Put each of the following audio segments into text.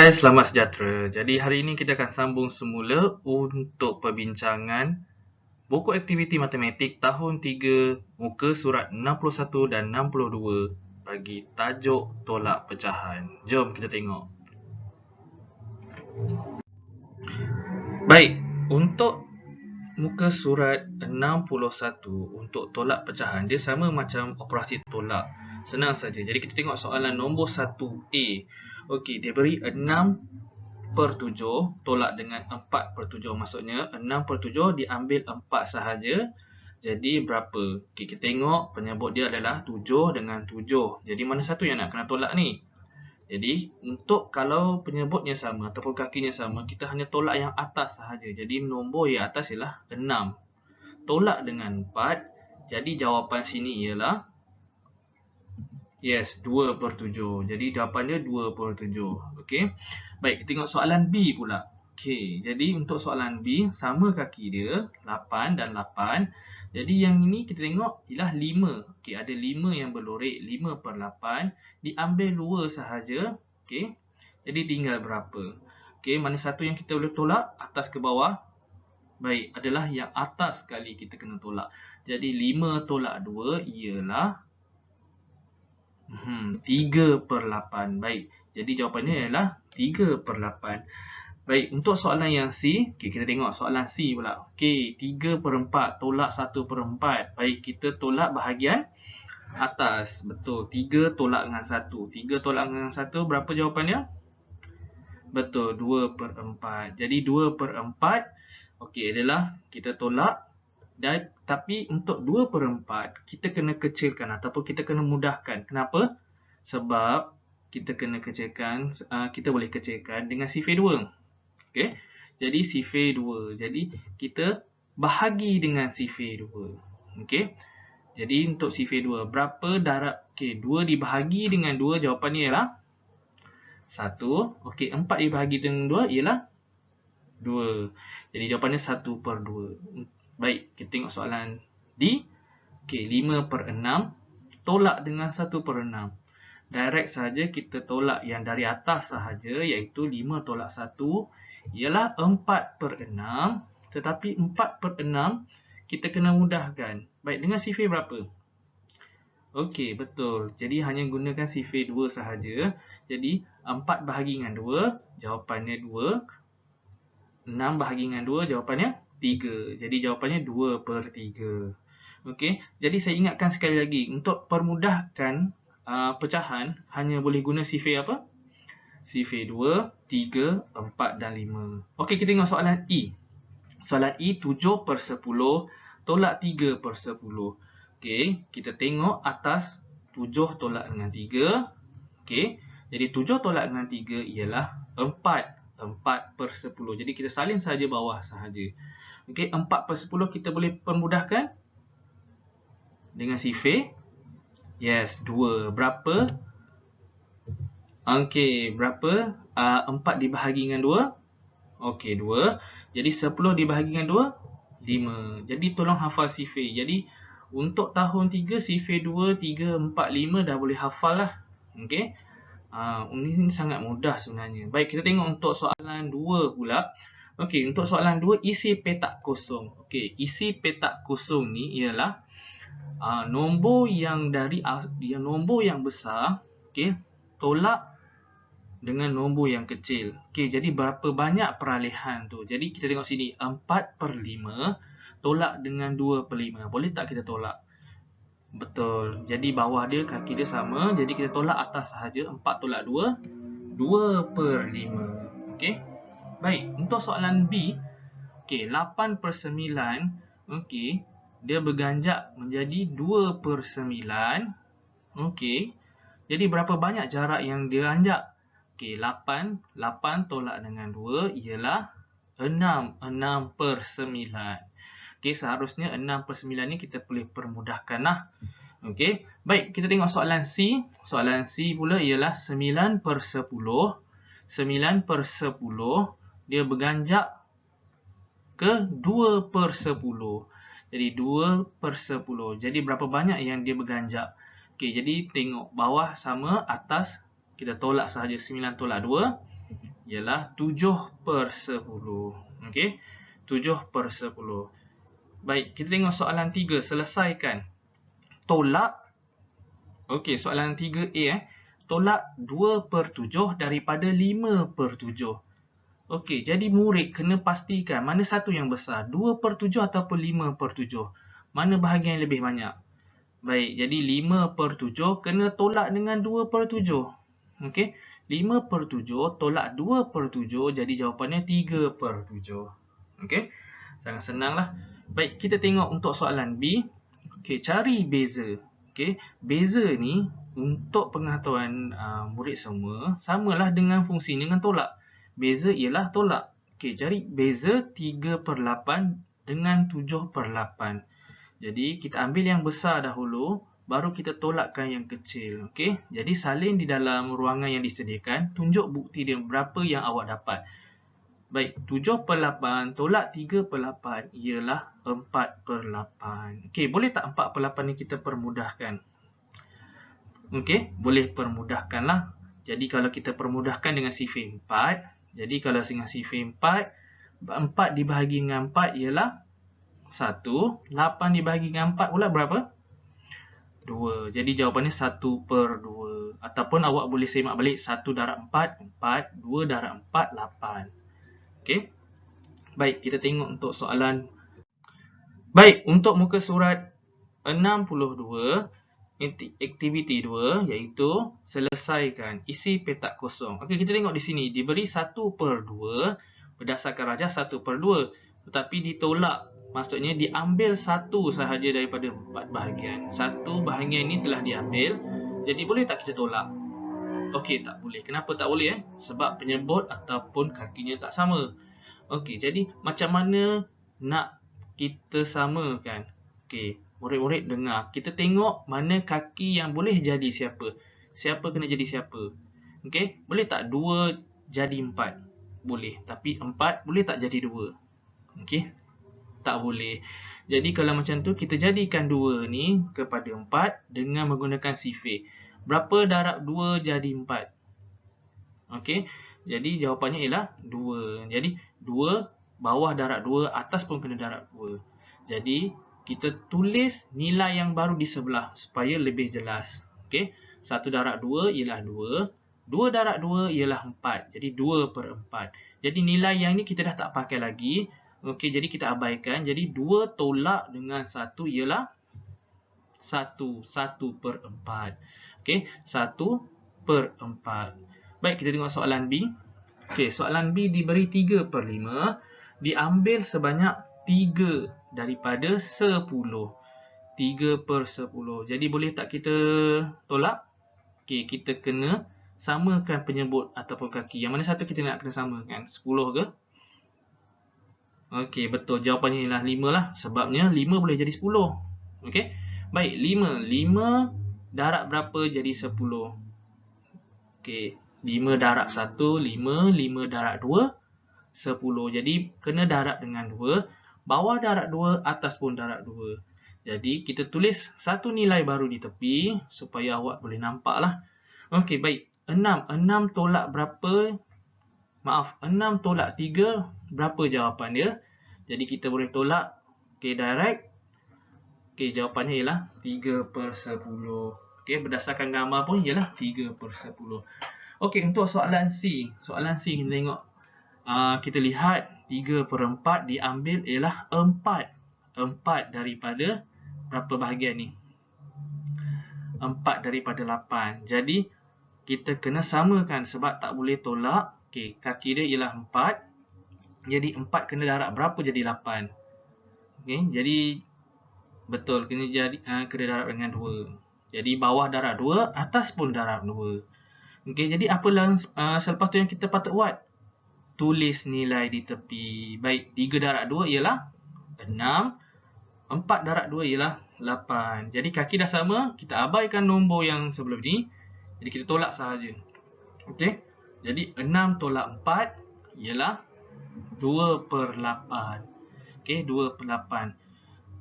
Hai, selamat sejahtera. Jadi hari ini kita akan sambung semula untuk perbincangan buku aktiviti matematik tahun 3 muka surat 61 dan 62 bagi tajuk tolak pecahan. Jom kita tengok. Baik, untuk muka surat 61 untuk tolak pecahan, dia sama macam operasi tolak. Senang saja. Jadi kita tengok soalan nombor 1A. Okey, dia beri 6/7 tolak dengan 4/7. Maksudnya 6/7 diambil 4 sahaja. Jadi berapa? Okay, kita tengok penyebut dia adalah 7 dengan 7. Jadi mana satu yang nak kena tolak ni? Jadi untuk kalau penyebutnya sama ataupun kakinya sama, kita hanya tolak yang atas sahaja. Jadi nombor yang atas ialah 6. Tolak dengan 4. Jadi jawapan sini ialah yes, 2/7. Jadi jawapan dia 2/7. Okey. Baik, kita tengok soalan B pula. Okey, jadi untuk soalan B, sama kaki dia, 8 dan 8. Jadi yang ini kita tengok ialah 5. Okey, ada 5 yang berlorek, 5/8. Diambil 2 sahaja. Okey. Jadi tinggal berapa? Okey, mana satu yang kita boleh tolak? Atas ke bawah? Baik, adalah yang atas sekali kita kena tolak. Jadi 5 tolak 2 ialah 3/8. Baik. Jadi jawapannya ialah 3/8. Baik, untuk soalan yang C, okay, kita tengok soalan C pula. Okey, 3/4 tolak 1/4. Baik, kita tolak bahagian atas. Betul, 3 tolak dengan 1. 3 tolak dengan 1 berapa jawapannya? Betul, 2/4. Jadi 2/4 okey adalah kita tolak. Dan tapi untuk 2/4 kita kena kecilkan ataupun kita kena mudahkan. Kenapa? Sebab kita kena kecilkan, kita boleh kecilkan dengan sifar 2. Okey. Jadi sifar 2. Jadi kita bahagi dengan sifar 2. Okey. Jadi untuk sifar 2 berapa darab? Okey, 2 dibahagi dengan 2 jawapannya ialah 1. Okey, 4 dibahagi dengan 2 ialah 2. Jadi jawapannya 1/2. Baik, kita tengok soalan D. Okey, 5/6 tolak dengan 1/6. Direct saja kita tolak yang dari atas sahaja, iaitu 5 tolak 1 ialah 4/6. Tetapi 4/6 kita kena mudahkan. Baik, dengan sifar berapa? Okey, betul. Jadi hanya gunakan sifar 2 sahaja. Jadi 4 bahagi dengan 2, jawapannya 2. 6 bahagi dengan 2, jawapannya 3. Jadi jawapannya 2/3. Okey, jadi saya ingatkan sekali lagi, untuk permudahkan pecahan hanya boleh guna sifar apa? Sifar 2, 3, 4 dan 5. Okey, kita tengok soalan E. Soalan E 7/10 tolak 3/10. Okey, kita tengok atas 7 tolak dengan 3. Okey, jadi 7 tolak dengan 3 ialah 4/10. Jadi kita salin saja bawah sahaja. Okey, 4/10 kita boleh permudahkan dengan sifar. Yes, 2. Berapa? Okey, berapa? 4 dibahagi dengan 2. Okey, 2. Jadi 10 dibahagi dengan 2, 5. Jadi tolong hafal sifar. Jadi untuk tahun 3, sifar 2, 3, 4, 5 dah boleh hafal lah. Okey. Ini sangat mudah sebenarnya. Baik, kita tengok untuk soalan 2 pula. Okey, untuk soalan 2, isi petak kosong. Okey, isi petak kosong ni ialah nombor yang nombor yang besar, okey, tolak dengan nombor yang kecil. Okey, jadi berapa banyak peralihan tu? Jadi kita tengok sini, 4/5 tolak dengan 2/5. Boleh tak kita tolak? Betul. Jadi bawah dia, kaki dia sama. Jadi kita tolak atas sahaja. 4 tolak 2, 2/5. Okey. Baik, untuk soalan B. Okey, 8/9. Okey, dia berganjak menjadi 2/9. Okey. Jadi berapa banyak jarak yang dia anjak? Okey, 8 tolak dengan 2 ialah 6/9. Okey, seharusnya 6/9 ni kita boleh permudahkan lah. Okey, baik, kita tengok soalan C. Soalan C pula ialah 9/10. 9/10 dia berganjak ke 2/10. Jadi 2/10. Jadi berapa banyak yang dia berganjak? Okey, jadi tengok bawah sama, atas kita tolak sahaja. 9 tolak 2, ialah 7/10. Okey, 7/10. Baik, kita tengok soalan 3. Selesaikan. Tolak. Okey, soalan 3A. Tolak 2/7 daripada 5/7. Okey, jadi murid kena pastikan mana satu yang besar, 2/7 ataupun 5/7. Mana bahagian yang lebih banyak? Baik, jadi 5/7 kena tolak dengan 2/7. Okey, 5/7 tolak 2/7, jadi jawapannya 3/7. Okey, sangat senanglah. Baik, kita tengok untuk soalan B. Okey, cari beza. Okey, beza ni untuk pengetahuan murid semua samalah dengan fungsi dengan tolak. Beza ialah tolak. Okey, cari beza 3/8 dengan 7/8. Jadi kita ambil yang besar dahulu, baru kita tolakkan yang kecil. Okey, jadi salin di dalam ruangan yang disediakan, tunjuk bukti dia berapa yang awak dapat. Baik, 7/8 tolak 3/8 ialah 4/8. Okey, boleh tak 4/8 ni kita permudahkan? Okey, boleh permudahkanlah. Jadi kalau kita permudahkan dengan sifar 4, jadi kalau dengan sifar 4, 4 dibahagi dengan 4 ialah 1, 8 dibahagi dengan 4 pula berapa? 2. Jadi jawapannya 1/2. Ataupun awak boleh semak balik 1 darab 4, 4. 2 darab 4, 8. Okey. Baik, kita tengok untuk soalan. Baik, untuk muka surat 62, aktiviti 2 iaitu selesaikan isi petak kosong. Okey, kita tengok di sini diberi 1/2 berdasarkan rajah 1/2, tetapi ditolak. Maksudnya diambil satu sahaja daripada 4 bahagian. Satu bahagian ini telah diambil. Jadi boleh tak kita tolak? Okey, tak boleh. Kenapa tak boleh? Sebab penyebut ataupun kakinya tak sama. Okey, jadi macam mana nak kita samakan? Okey, murid-murid dengar. Kita tengok mana kaki yang boleh jadi siapa. Siapa kena jadi siapa. Okey, boleh tak 2 jadi 4? Boleh. Tapi 4 boleh tak jadi 2? Okey, tak boleh. Jadi kalau macam tu, kita jadikan 2 ni kepada 4 dengan menggunakan sifar. Berapa darab 2 jadi 4? Okey, jadi jawapannya ialah 2. Jadi 2 bawah darab 2, atas pun kena darab 2. Jadi kita tulis nilai yang baru di sebelah supaya lebih jelas. Okey, 1 darab 2 ialah 2. 2 darab 2 ialah 4. Jadi 2/4. Jadi nilai yang ni kita dah tak pakai lagi. Okey, jadi kita abaikan. Jadi 2 tolak dengan 1 ialah 1. 1/4. Okey, 1/4. Baik, kita tengok soalan B. Okey, soalan B diberi 3/5. Diambil sebanyak 3 daripada 10. 3/10. Jadi boleh tak kita tolak? Okey, kita kena samakan penyebut ataupun kaki. Yang mana satu kita nak kena samakan? 10 ke? Okey, betul. Jawapannya ialah 5 lah. Sebabnya 5 boleh jadi 10. Okey. Baik, 5. 5 darab berapa jadi 10? Okey, 5 darab 1, 5. 5 darab 2, 10. Jadi, kena darab dengan 2. Bawah darab 2, atas pun darab 2. Jadi, kita tulis satu nilai baru di tepi supaya awak boleh nampak lah. Okey, baik. 6. 6 tolak berapa? Maaf, 6 tolak 3, berapa jawapan dia? Jadi kita boleh tolak. Okey, direct. Okey, jawapannya ialah 3/10. Okey, berdasarkan gambar pun ialah 3/10. Okey, untuk soalan C. Soalan C kita tengok. Kita lihat 3/4 diambil ialah 4. 4 daripada berapa bahagian ni? 4 daripada 8. Jadi, kita kena samakan sebab tak boleh tolak. Okey, kaki dia ialah 4. Jadi 4 kena darab berapa jadi 8. Okey, jadi betul kena darab dengan 2. Jadi bawah darab 2, atas pun darab 2. Okey, jadi apa selepas tu yang kita patut buat? Tulis nilai di tepi. Baik, 3 darab 2 ialah 6. 4 darab 2 ialah 8. Jadi kaki dah sama, kita abaikan nombor yang sebelum ni. Jadi kita tolak sahaja. Okey. Jadi 6 tolak 4 ialah 2/8. Okey, 2/8.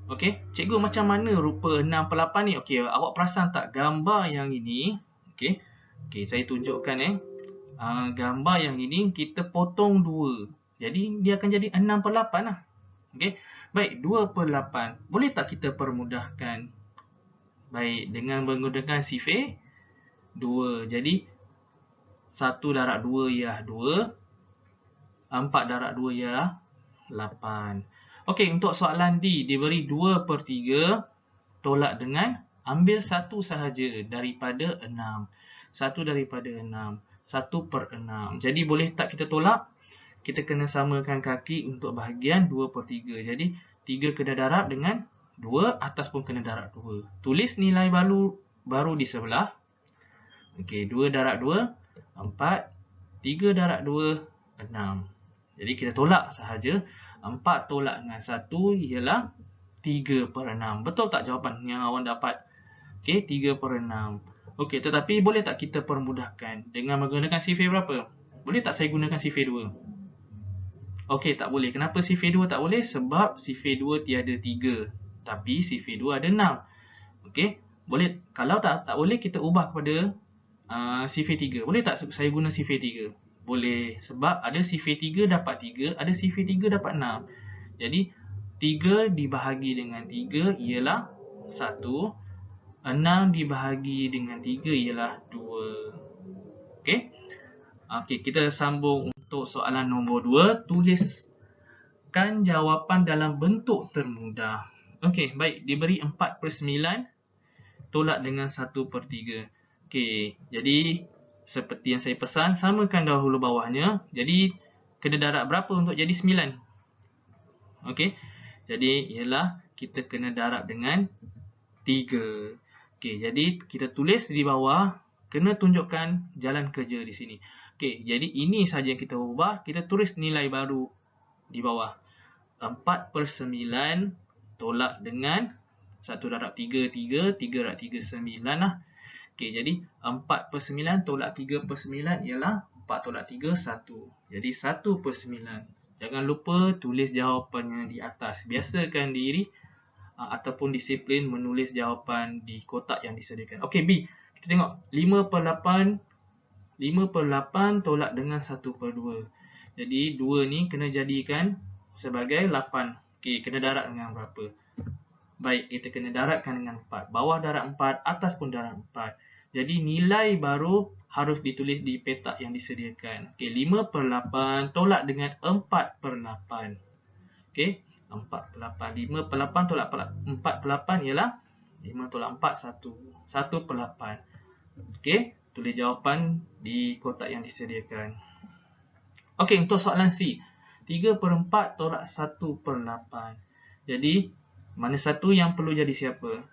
Okey, cikgu macam mana rupa 6/8 ni? Okey, awak perasan tak gambar yang ini? Okey. Okey, saya tunjukkan gambar yang ini kita potong 2. Jadi dia akan jadi 6/8 lah. Okey. Baik, 2/8. Boleh tak kita permudahkan? Baik, dengan menggunakan sifir 2. Jadi 1/2 ialah 2. 4/2 ialah 8. Okey, untuk soalan D diberi 2/3 tolak dengan ambil 1 sahaja daripada 6. 1 daripada 6. 1/6. Jadi boleh tak kita tolak? Kita kena samakan kaki untuk bahagian 2/3. Jadi 3 kena darab dengan 2, atas pun kena darab 2. Tulis nilai baru di sebelah. Okey, 2 darab 2, 4. 3 darab 2, 6. Jadi kita tolak sahaja. 4 tolak dengan 1 ialah 3/6. Betul tak jawapan yang awak dapat? Okey, 3/6. Okey, tetapi boleh tak kita permudahkan dengan menggunakan sifir berapa? Boleh tak saya gunakan sifir 2? Okey, tak boleh. Kenapa sifir 2 tak boleh? Sebab sifir 2 tiada 3. Tapi sifir 2 ada 6. Okey, boleh. Kalau tak boleh, kita ubah kepada sifir 3. Boleh tak saya guna sifir 3? Boleh. Sebab ada sifir 3 dapat 3, ada sifir 3 dapat 6. Jadi, 3 dibahagi dengan 3 ialah 1. 6 dibahagi dengan 3 ialah 2. Okey? Okey, kita sambung untuk soalan nombor 2. Tuliskan jawapan dalam bentuk termudah. Okey, baik. Diberi 4/9 tolak dengan 1/3. Okey, jadi seperti yang saya pesan, samakan dahulu bawahnya. Jadi, kena darab berapa untuk jadi 9? Okey, jadi ialah kita kena darab dengan 3. Okey, jadi kita tulis di bawah, kena tunjukkan jalan kerja di sini. Okey, jadi ini saja yang kita ubah. Kita tulis nilai baru di bawah. 4/9 tolak dengan 1 darab 3, 3. 3 darab 3, 9 lah. Okey, jadi 4/9 tolak 3/9 ialah 4 tolak 3, 1. Jadi 1/9. Jangan lupa tulis jawapannya di atas. Biasakan diri ataupun disiplin menulis jawapan di kotak yang disediakan. Okey, B. Kita tengok 5/8. 5/8 tolak dengan 1/2. Jadi 2 ni kena jadikan sebagai 8. Okey, kena darab dengan berapa? Baik, kita kena darabkan dengan 4. Bawah darab 4, atas pun darab 4. Jadi nilai baru harus ditulis di petak yang disediakan. Okey, 5/8 tolak dengan 4/8. Okey, 4/8. 5/8 tolak 4/8 ialah 5 tolak 4, 1. 1/8. Okey, tulis jawapan di kotak yang disediakan. Okey, untuk soalan C. 3/4 tolak 1/8. Jadi, mana satu yang perlu jadi siapa?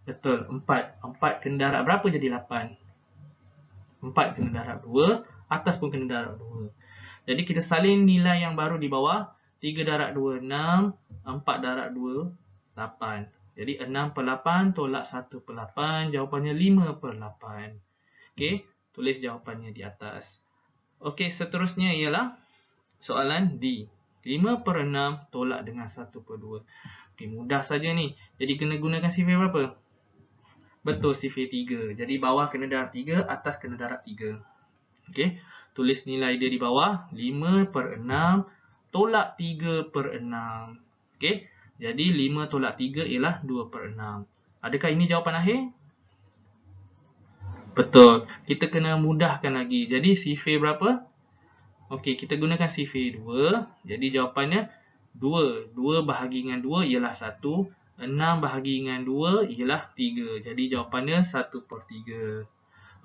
Betul, 4. 4 kena darab berapa jadi 8? 4 kena darab 2, atas pun kena darab 2. Jadi, kita salin nilai yang baru di bawah. 3 darab 2, 6. 4 darab 2, 8. Jadi, 6/8 tolak 1/8. Jawapannya 5/8. Okey, tulis jawapannya di atas. Okey, seterusnya ialah soalan D. 5/6 tolak dengan 1/2. Okey, mudah saja ni. Jadi kena gunakan sifir berapa? Betul, sifir 3. Jadi bawah kena darab 3, atas kena darab 3. Okey, tulis nilai dia di bawah. 5/6 tolak 3/6. Okey, jadi 5 tolak 3 ialah 2/6. Adakah ini jawapan akhir? Betul. Kita kena mudahkan lagi. Jadi sifir berapa? Okey, kita gunakan sifir 2. Jadi jawapannya 2. 2 bahagi dengan 2 ialah 1. 6 bahagi dengan 2 ialah 3. Jadi jawapannya 1/3.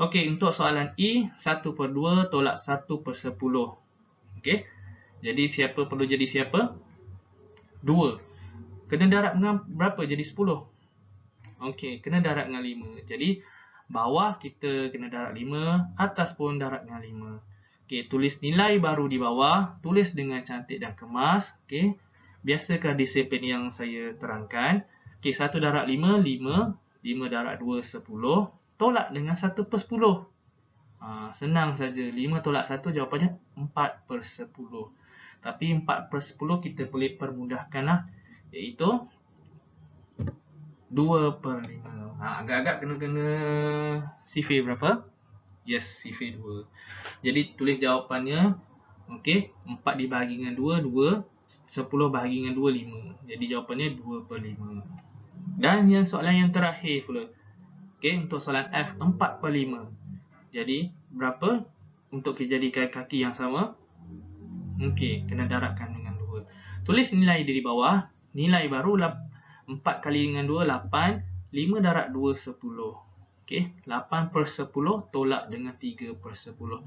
Okey, untuk soalan E, 1/2 tolak 1/10. Okey. Jadi siapa perlu jadi siapa? 2. Kena darab dengan berapa jadi 10? Okey, kena darab dengan 5. Jadi bawah kita kena darab 5, atas pun darab dengan 5. Okey, tulis nilai baru di bawah, tulis dengan cantik dan kemas. Okey, biasakan disiplin yang saya terangkan. Okey, 1 darab 5, 5. 5 darab 2, 10. Tolak dengan 1/10. Senang saja. 5 tolak 1 jawapannya 4/10. Tapi 4/10 kita boleh permudahkanlah, iaitu 2/5. Agak-agak kena sifir berapa? Yes, sifir 2. Jadi tulis jawapannya, okey, 4 dibahagi dengan 2, 2. 10 bahagi dengan 2, 5. Jadi jawapannya 2/5. Dan yang soalan yang terakhir pula. Okey, untuk soalan F, 4/5. Jadi, berapa untuk kita jadikan kaki yang sama? Okey, kena darabkan dengan 2. Tulis nilai di bawah. Nilai baru 4 kali dengan 2, 8. 5 darab 2, 10. Okey, 8/10 tolak dengan 3/10.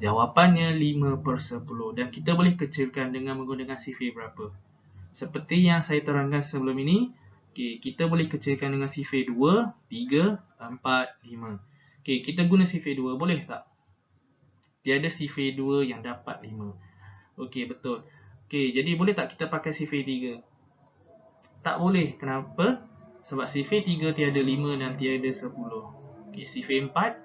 Jawapannya 5/10. Dan kita boleh kecilkan dengan menggunakan sifir berapa? Seperti yang saya terangkan sebelum ini, okay, kita boleh kecilkan dengan sifir 2, 3, 4, 5. Okay, kita guna sifir 2, boleh tak? Tiada sifir 2 yang dapat 5. Okey, betul. Okey, jadi boleh tak kita pakai sifir 3? Tak boleh. Kenapa? Sebab sifir 3 tiada 5 dan tiada 10. Okey, sifir 4,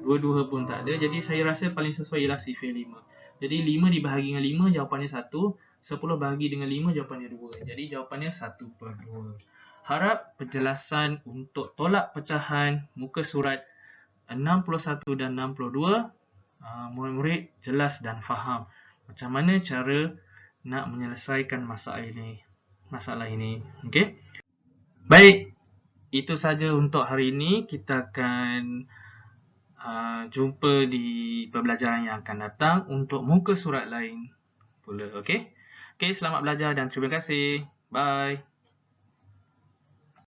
dua-dua pun tak ada. Jadi saya rasa paling sesuai ialah sifir 5. Jadi 5 dibahagi dengan 5, jawapannya 1. 10 bahagi dengan 5, jawapannya 2. Jadi jawapannya 1/2. Harap penjelasan untuk tolak pecahan muka surat 61 dan 62 murid-murid jelas dan faham macam mana cara nak menyelesaikan masalah ini. Okey. Baik, itu saja untuk hari ini. Kita akan jumpa di pembelajaran yang akan datang untuk muka surat lain pula. Okey. Okey, selamat belajar dan terima kasih. Bye.